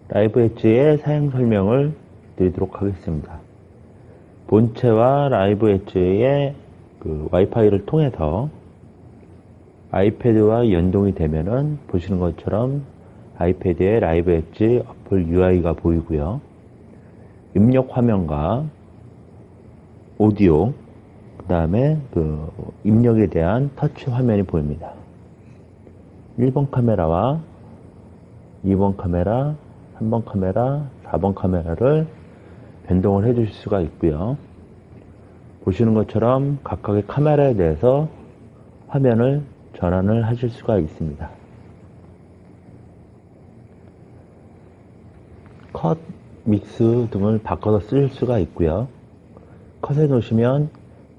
라이브 엣지의 사용 설명을 드리도록 하겠습니다. 본체와 라이브 엣지의 와이파이를 통해서 아이패드와 연동이 되면은 보시는 것처럼 아이패드의 라이브 엣지 어플 UI가 보이고요. 입력 화면과 오디오, 그 다음에 입력에 대한 터치 화면이 보입니다. 1번 카메라와 2번 카메라, 3번 카메라, 4번 카메라를 변동을 해 주실 수가 있고요. 보시는 것처럼 각각의 카메라에 대해서 화면을 전환을 하실 수가 있습니다. 컷, 믹스 등을 바꿔서 쓸 수가 있고요. 컷에 놓으시면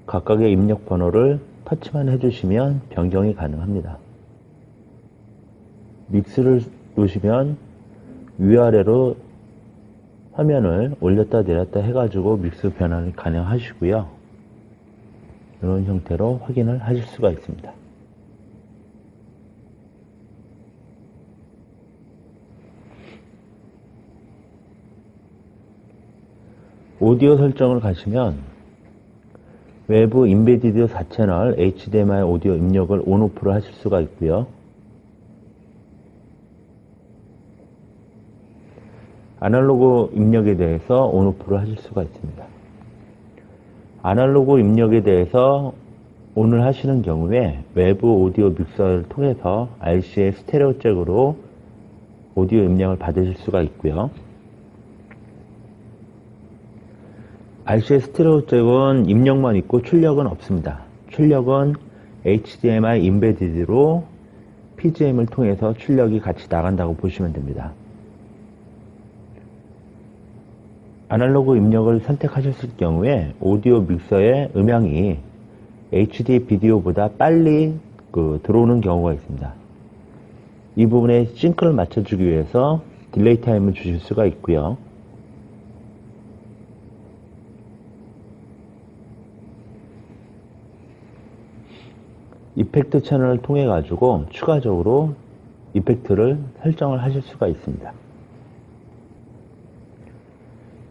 각각의 입력 번호를 터치만 해주시면 변경이 가능합니다. 믹스를 놓으시면 위아래로 화면을 올렸다 내렸다 해가지고 믹스 변환이 가능하시고요. 이런 형태로 확인을 하실 수가 있습니다. 오디오 설정을 가시면 외부 인베디드 4채널 HDMI 오디오 입력을 온오프를 하실 수가 있고요. 아날로그 입력에 대해서 온오프를 하실 수가 있습니다. 아날로그 입력에 대해서 온을 하시는 경우에 외부 오디오 믹서를 통해서 RC의 스테레오 잭으로 오디오 입력을 받으실 수가 있고요. RC의 스테레오 잭은 입력만 있고 출력은 없습니다. 출력은 HDMI 인베디드로 PGM을 통해서 출력이 같이 나간다고 보시면 됩니다. 아날로그 입력을 선택하셨을 경우에 오디오 믹서의 음향이 HD 비디오보다 빨리 들어오는 경우가 있습니다. 이 부분에 싱크를 맞춰주기 위해서 딜레이 타임을 주실 수가 있고요. 이펙트 채널을 통해 가지고 추가적으로 이펙트를 설정을 하실 수가 있습니다.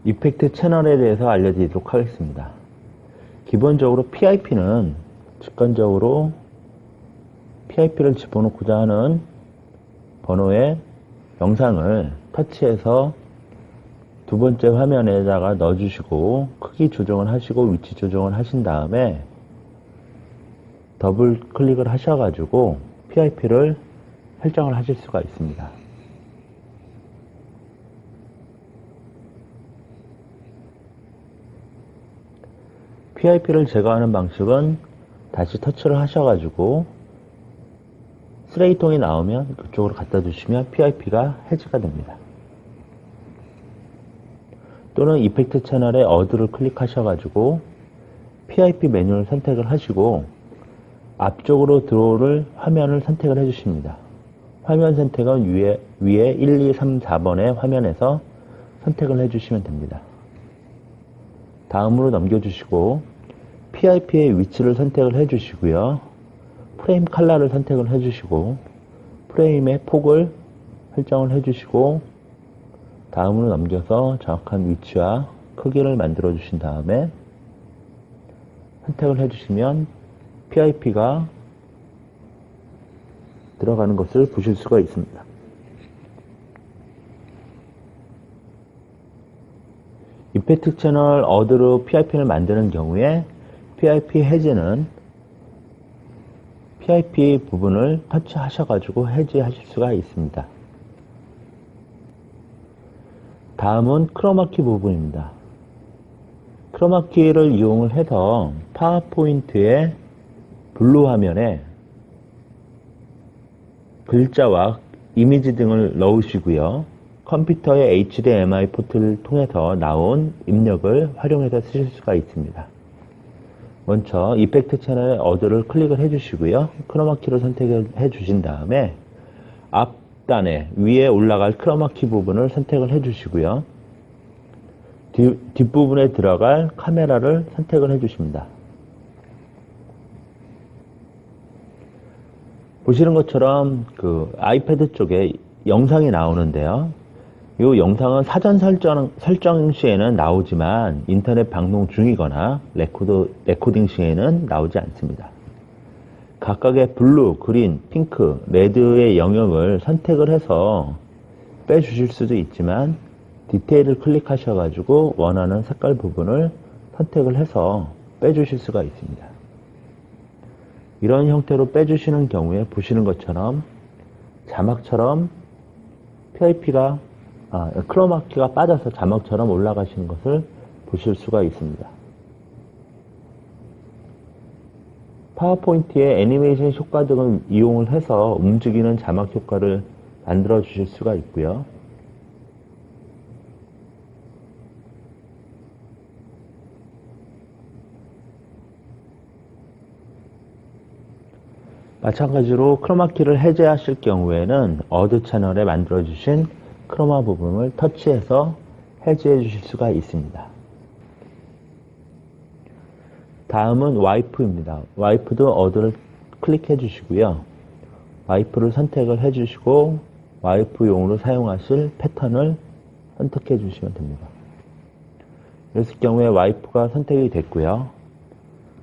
이펙트 채널에 대해서 알려드리도록 하겠습니다. 기본적으로 PIP는 직관적으로 PIP를 집어넣고자 하는 번호의 영상을 터치해서 두 번째 화면에다가 넣어주시고 크기 조정을 하시고 위치 조정을 하신 다음에 더블 클릭을 하셔가지고 PIP를 설정을 하실 수가 있습니다. PIP를 제거하는 방식은 다시 터치를 하셔가지고 쓰레기통이 나오면 그쪽으로 갖다 두시면 PIP가 해지가 됩니다. 또는 이펙트 채널에 어드를 클릭하셔가지고 PIP 메뉴를 선택을 하시고 앞쪽으로 들어올 화면을 선택을 해주십니다. 화면 선택은 위에 1, 2, 3, 4번의 화면에서 선택을 해주시면 됩니다. 다음으로 넘겨주시고 PIP의 위치를 선택을 해주시고요. 프레임 컬러를 선택을 해주시고 프레임의 폭을 설정을 해주시고 다음으로 넘겨서 정확한 위치와 크기를 만들어 주신 다음에 선택을 해주시면 PIP가 들어가는 것을 보실 수가 있습니다. 이펙트 채널 어드로 PIP를 만드는 경우에 PIP 해제는 PIP 부분을 터치하셔가지고 해제하실 수가 있습니다. 다음은 크로마키 부분입니다. 크로마키를 이용을 해서 파워포인트의 블루 화면에 글자와 이미지 등을 넣으시고요. 컴퓨터의 HDMI 포트를 통해서 나온 입력을 활용해서 쓰실 수가 있습니다. 먼저 이펙트 채널의 어드를 클릭을 해주시고요. 크로마키를 선택해 주신 다음에 앞단에 위에 올라갈 크로마키 부분을 선택을 해주시고요. 뒷부분에 들어갈 카메라를 선택을 해주십니다. 보시는 것처럼 아이패드 쪽에 영상이 나오는데요. 이 영상은 사전 설정 시에는 나오지만 인터넷 방송 중이거나 레코딩 시에는 나오지 않습니다. 각각의 블루, 그린, 핑크, 레드의 영역을 선택을 해서 빼주실 수도 있지만 디테일을 클릭하셔가지고 원하는 색깔 부분을 선택을 해서 빼주실 수가 있습니다. 이런 형태로 빼주시는 경우에 보시는 것처럼 자막처럼 크로마키가 빠져서 자막처럼 올라가시는 것을 보실 수가 있습니다. 파워포인트의 애니메이션 효과 등을 이용을 해서 움직이는 자막 효과를 만들어 주실 수가 있고요. 마찬가지로 크로마키를 해제하실 경우에는 어드 채널에 만들어 주신 크로마 부분을 터치해서 해제해 주실 수가 있습니다. 다음은 와이프입니다. 와이프도 어드를 클릭해 주시고요. 와이프를 선택을 해 주시고 와이프용으로 사용하실 패턴을 선택해 주시면 됩니다. 이랬을 경우에 와이프가 선택이 됐고요.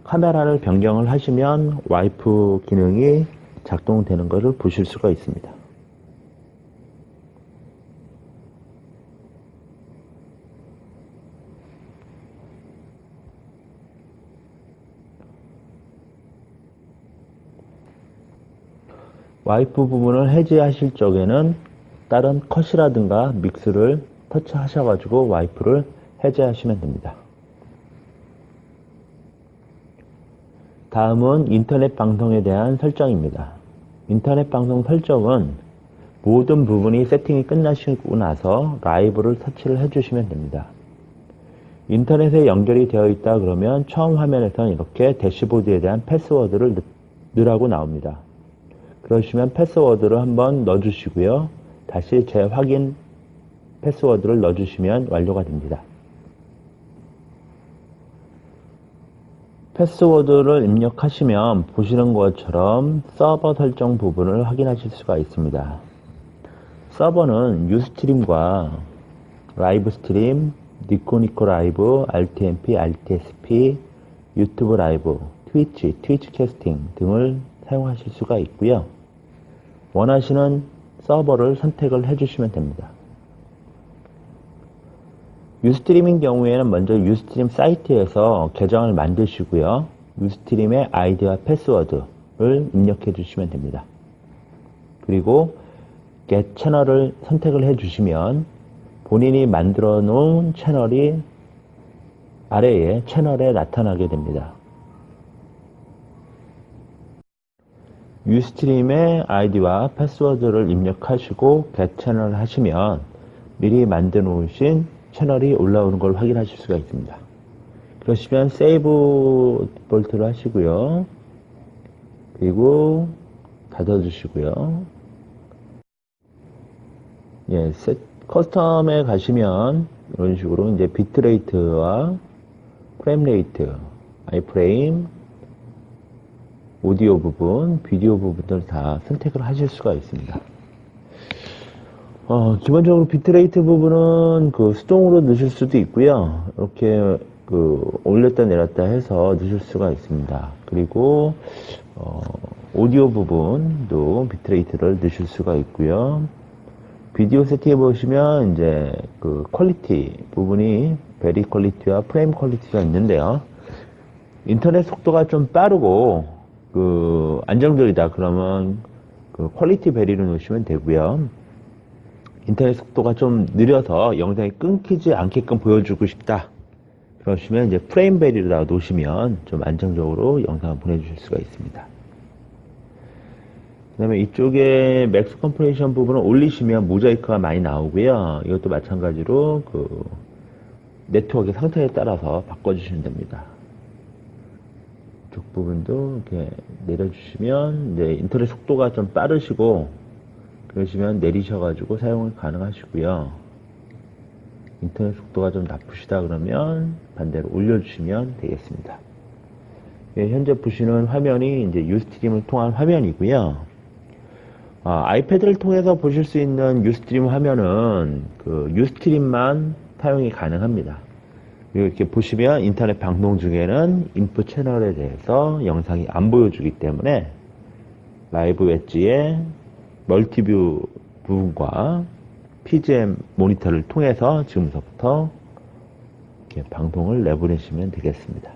카메라를 변경을 하시면 와이프 기능이 작동되는 것을 보실 수가 있습니다. 와이프 부분을 해제하실 적에는 다른 컷이라든가 믹스를 터치하셔가지고 와이프를 해제하시면 됩니다. 다음은 인터넷 방송에 대한 설정입니다. 인터넷 방송 설정은 모든 부분이 세팅이 끝나시고 나서 라이브를 터치를 해주시면 됩니다. 인터넷에 연결이 되어 있다 그러면 처음 화면에서는 이렇게 대시보드에 대한 패스워드를 넣으라고 나옵니다. 그러시면 패스워드를 한번 넣어주시고요. 다시 재확인 패스워드를 넣어주시면 완료가 됩니다. 패스워드를 입력하시면 보시는 것처럼 서버 설정 부분을 확인하실 수가 있습니다. 서버는 유스트림과 라이브 스트림, 니코니코 라이브, RTMP, RTSP, 유튜브 라이브, 트위치 캐스팅 등을 사용하실 수가 있고요. 원하시는 서버를 선택을 해주시면 됩니다. 유스트림인 경우에는 먼저 유스트림 사이트에서 계정을 만드시고요. 유스트림의 아이디와 패스워드를 입력해 주시면 됩니다. 그리고 Get 채널을 선택을 해주시면 본인이 만들어 놓은 채널이 아래에 채널에 나타나게 됩니다. 유스트림의 아이디와 패스워드를 입력하시고 Get 채널을 하시면 미리 만들어 놓으신 채널이 올라오는 걸 확인하실 수가 있습니다. 그러시면 세이브 볼트를 하시고요. 그리고 닫아주시고요. 커스텀에 가시면 이런 식으로 이제 비트레이트와 프레임 레이트, 아이프레임, 오디오 부분, 비디오 부분들 다 선택을 하실 수가 있습니다. 기본적으로 비트레이트 부분은 수동으로 넣으실 수도 있고요. 이렇게 올렸다 내렸다 해서 넣으실 수가 있습니다. 그리고 오디오 부분도 비트레이트를 넣으실 수가 있고요. 비디오 세팅해 보시면 이제 퀄리티 부분이 베리 퀄리티와 프레임 퀄리티가 있는데요. 인터넷 속도가 좀 빠르고 안정적이다 그러면 퀄리티 베리를 놓으시면 되고요. 인터넷 속도가 좀 느려서 영상이 끊기지 않게끔 보여주고 싶다 그러시면 이제 프레임 베리를 놓으시면 좀 안정적으로 영상을 보내주실 수가 있습니다. 그 다음에 이쪽에 맥스 컴프레이션 부분을 올리시면 모자이크가 많이 나오고요. 이것도 마찬가지로 네트워크의 상태에 따라서 바꿔주시면 됩니다. 이쪽 부분도 이렇게 내려주시면 이제 인터넷 속도가 좀 빠르시고 그러시면 내리셔가지고 사용이 가능하시고요. 인터넷 속도가 좀 나쁘시다 그러면 반대로 올려주시면 되겠습니다. 현재 보시는 화면이 이제 유스트림을 통한 화면이고요. 아이패드를 통해서 보실 수 있는 유스트림 화면은 그 유스트림만 사용이 가능합니다. 그리고 이렇게 보시면 인터넷 방송 중에는 인풋 채널에 대해서 영상이 안 보여주기 때문에 라이브 웨지의 멀티뷰 부분과 PGM 모니터를 통해서 지금부터 이렇게 방송을 내보내시면 되겠습니다.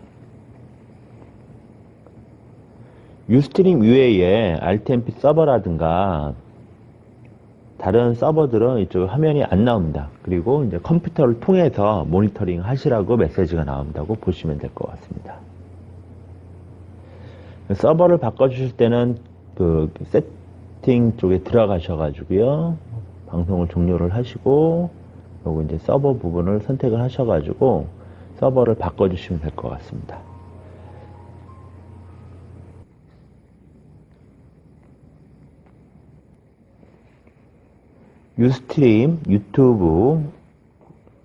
유스트림 이외에 RTMP 서버라든가 다른 서버들은 이쪽 화면이 안 나옵니다. 그리고 이제 컴퓨터를 통해서 모니터링 하시라고 메시지가 나온다고 보시면 될 것 같습니다. 서버를 바꿔주실 때는 그 세팅 쪽에 들어가셔가지고요. 방송을 종료를 하시고, 그리고 이제 서버 부분을 선택을 하셔가지고 서버를 바꿔주시면 될 것 같습니다. 유스트림, 유튜브,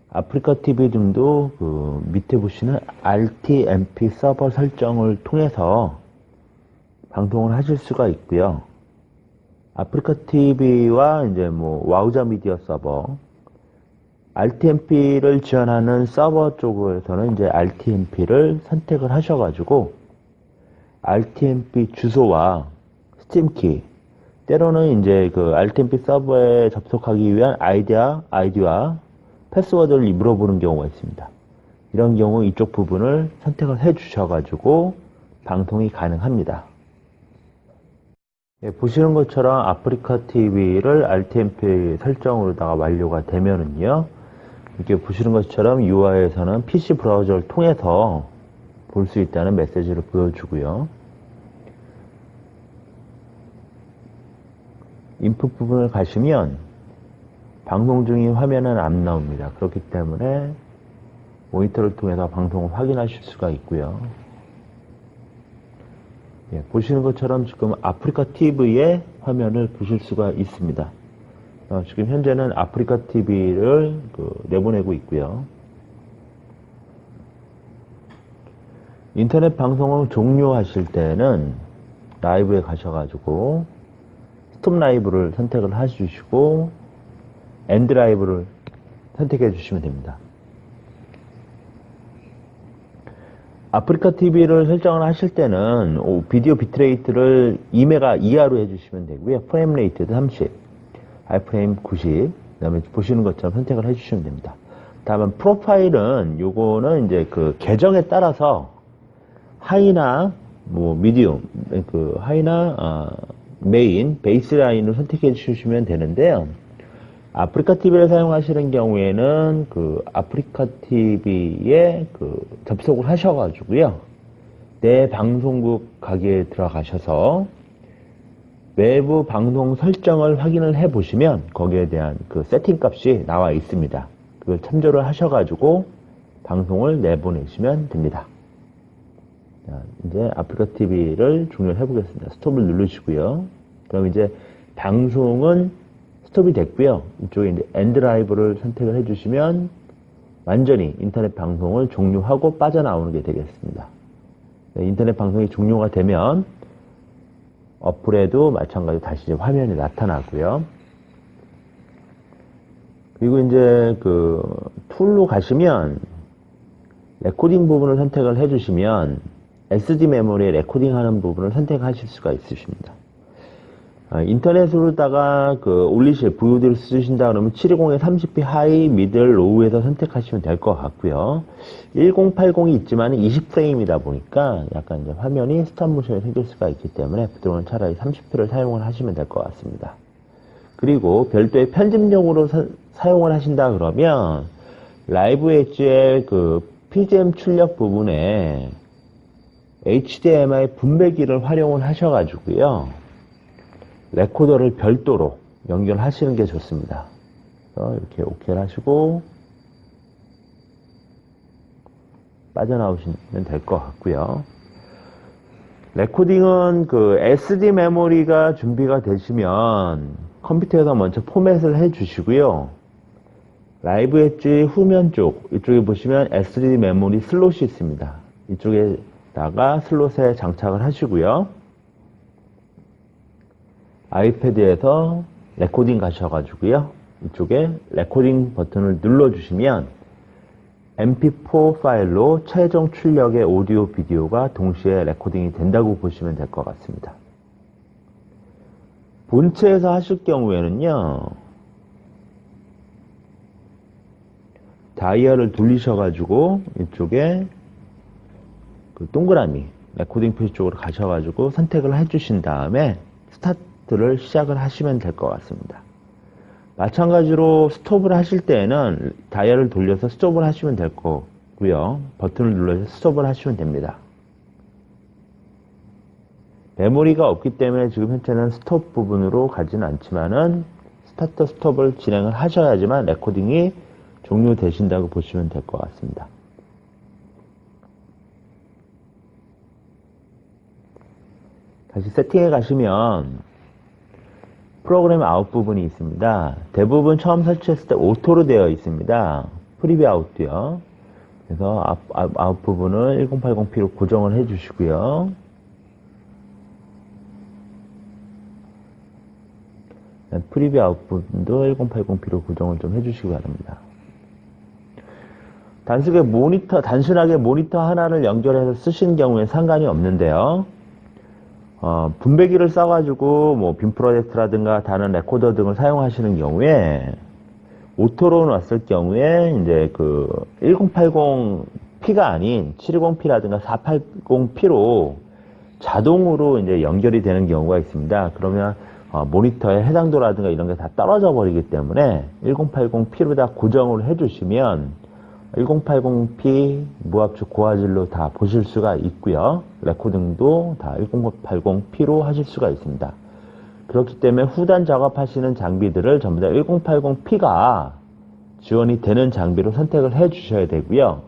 아프리카 TV 등도 그 밑에 보시는 RTMP 서버 설정을 통해서 방송을 하실 수가 있고요. 아프리카 TV와 이제 뭐 와우자 미디어 서버, RTMP를 지원하는 서버 쪽에서는 이제 RTMP를 선택을 하셔가지고 RTMP 주소와 스팀키, 때로는 이제 그 RTMP 서버에 접속하기 위한 아이디와 패스워드를 물어보는 경우가 있습니다. 이런 경우 이쪽 부분을 선택을 해 주셔가지고 방송이 가능합니다. 예, 보시는 것처럼 아프리카 TV를 RTMP 설정으로다가 완료가 되면은요, 이렇게 보시는 것처럼 UI에서는 PC 브라우저를 통해서 볼 수 있다는 메시지를 보여주고요. 인풋 부분을 가시면 방송 중인 화면은 안 나옵니다. 그렇기 때문에 모니터를 통해서 방송을 확인하실 수가 있고요. 예, 보시는 것처럼 지금 아프리카 TV의 화면을 보실 수가 있습니다. 지금 현재는 아프리카 TV를 내보내고 있고요. 인터넷 방송을 종료하실 때는 라이브에 가셔가지고 스톱 라이브를 선택을 해주시고 엔드 라이브를 선택해 주시면 됩니다. 아프리카 TV를 설정을 하실 때는 비디오 비트레이트를 2메가 이하로 해주시면 되고요. 프레임 레이트도 30, 아이프레임 90, 그 다음에 보시는 것처럼 선택을 해주시면 됩니다. 다음은 프로파일은 요거는 이제 그 계정에 따라서 하이나 뭐 미디움, 그 하이나 메인, 베이스라인을 선택해 주시면 되는데요. 아프리카 TV를 사용하시는 경우에는 그 아프리카 TV에 접속을 하셔가지고요. 내 방송국 가게에 들어가셔서 외부 방송 설정을 확인을 해 보시면 거기에 대한 그 세팅 값이 나와 있습니다. 그걸 참조를 하셔가지고 방송을 내보내시면 됩니다. 자, 이제 아프리카 TV를 종료를 해보겠습니다. 스톱을 누르시고요. 그럼 이제 방송은 스톱이 됐고요. 이쪽에 이제 엔드 라이브를 선택을 해주시면 완전히 인터넷 방송을 종료하고 빠져나오는 게 되겠습니다. 네, 인터넷 방송이 종료가 되면 어플에도 마찬가지로 다시 이제 화면이 나타나고요. 그리고 이제 그 툴로 가시면 레코딩 부분을 선택을 해주시면 SD 메모리에 레코딩하는 부분을 선택하실 수가 있으십니다. 인터넷으로다가 올리실 VOD를 쓰신다 그러면 720에 30p 하이, 미들, 로우에서 선택하시면 될 것 같고요. 1080이 있지만 20프레임이다 보니까 약간 이제 화면이 스탑 모션이 생길 수가 있기 때문에 그동안 차라리 30p를 사용을 하시면 될 것 같습니다. 그리고 별도의 편집용으로 사용을 하신다 그러면 라이브 엣지의 그 PGM 출력 부분에 HDMI 분배기를 활용을 하셔가지고요. 레코더를 별도로 연결하시는 게 좋습니다. 이렇게 OK를 하시고 빠져나오시면 될 것 같고요. 레코딩은 그 SD 메모리가 준비가 되시면 컴퓨터에서 먼저 포맷을 해 주시고요. 라이브 엣지 후면 쪽 이쪽에 보시면 SD 메모리 슬롯이 있습니다. 이쪽에다가 슬롯에 장착을 하시고요. 아이패드에서 레코딩 가셔가지고요. 이쪽에 레코딩 버튼을 눌러주시면 mp4 파일로 최종 출력의 오디오 비디오가 동시에 레코딩이 된다고 보시면 될 것 같습니다. 본체에서 하실 경우에는요, 다이얼을 돌리셔가지고 이쪽에 그 동그라미 레코딩 표시 쪽으로 가셔가지고 선택을 해주신 다음에 스타트를 시작을 하시면 될 것 같습니다. 마찬가지로 스톱을 하실 때에는 다이얼을 돌려서 스톱을 하시면 될 거고요. 버튼을 눌러서 스톱을 하시면 됩니다. 메모리가 없기 때문에 지금 현재는 스톱 부분으로 가지는 않지만은 스타트 스톱을 진행을 하셔야지만 레코딩이 종료되신다고 보시면 될 것 같습니다. 다시 세팅에 가시면 프로그램 아웃 부분이 있습니다. 대부분 처음 설치했을 때 오토로 되어 있습니다. 프리뷰 아웃도요. 그래서 아웃 부분을 1080p로 고정을 해주시고요. 프리뷰 아웃 부분도 1080p로 고정을 좀 해주시기 바랍니다. 단순하게 모니터 하나를 연결해서 쓰시는 경우에 상관이 없는데요. 분배기를 써가지고 뭐 빔 프로젝트라든가 다른 레코더 등을 사용하시는 경우에 오토로 놨을 경우에 이제 그 1080p가 아닌 720p라든가 480p로 자동으로 이제 연결이 되는 경우가 있습니다. 그러면 모니터의 해상도라든가 이런 게 다 떨어져 버리기 때문에 1080p로 다 고정을 해주시면 1080p 무압축 고화질로 다 보실 수가 있고요. 레코딩도 다 1080p로 하실 수가 있습니다. 그렇기 때문에 후단 작업하시는 장비들을 전부 다 1080p가 지원이 되는 장비로 선택을 해 주셔야 되고요.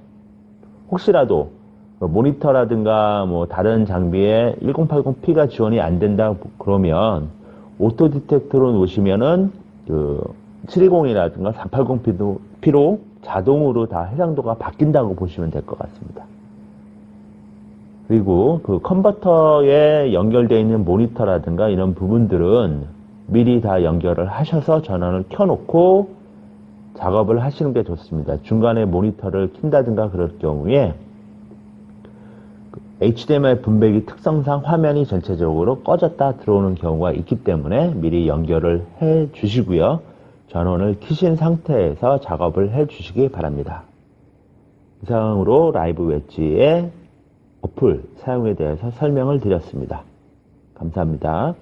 혹시라도 모니터라든가 뭐 다른 장비에 1080p가 지원이 안 된다 그러면 오토 디텍터로 놓으시면은 그 720이라든가 480p로 자동으로 다 해상도가 바뀐다고 보시면 될 것 같습니다. 그리고 그 컨버터에 연결되어 있는 모니터라든가 이런 부분들은 미리 다 연결을 하셔서 전원을 켜놓고 작업을 하시는 게 좋습니다. 중간에 모니터를 킨다든가 그럴 경우에 HDMI 분배기 특성상 화면이 전체적으로 꺼졌다 들어오는 경우가 있기 때문에 미리 연결을 해 주시고요. 전원을 켜신 상태에서 작업을 해 주시기 바랍니다. 이상으로 라이브 웨지의 어플 사용에 대해서 설명을 드렸습니다. 감사합니다.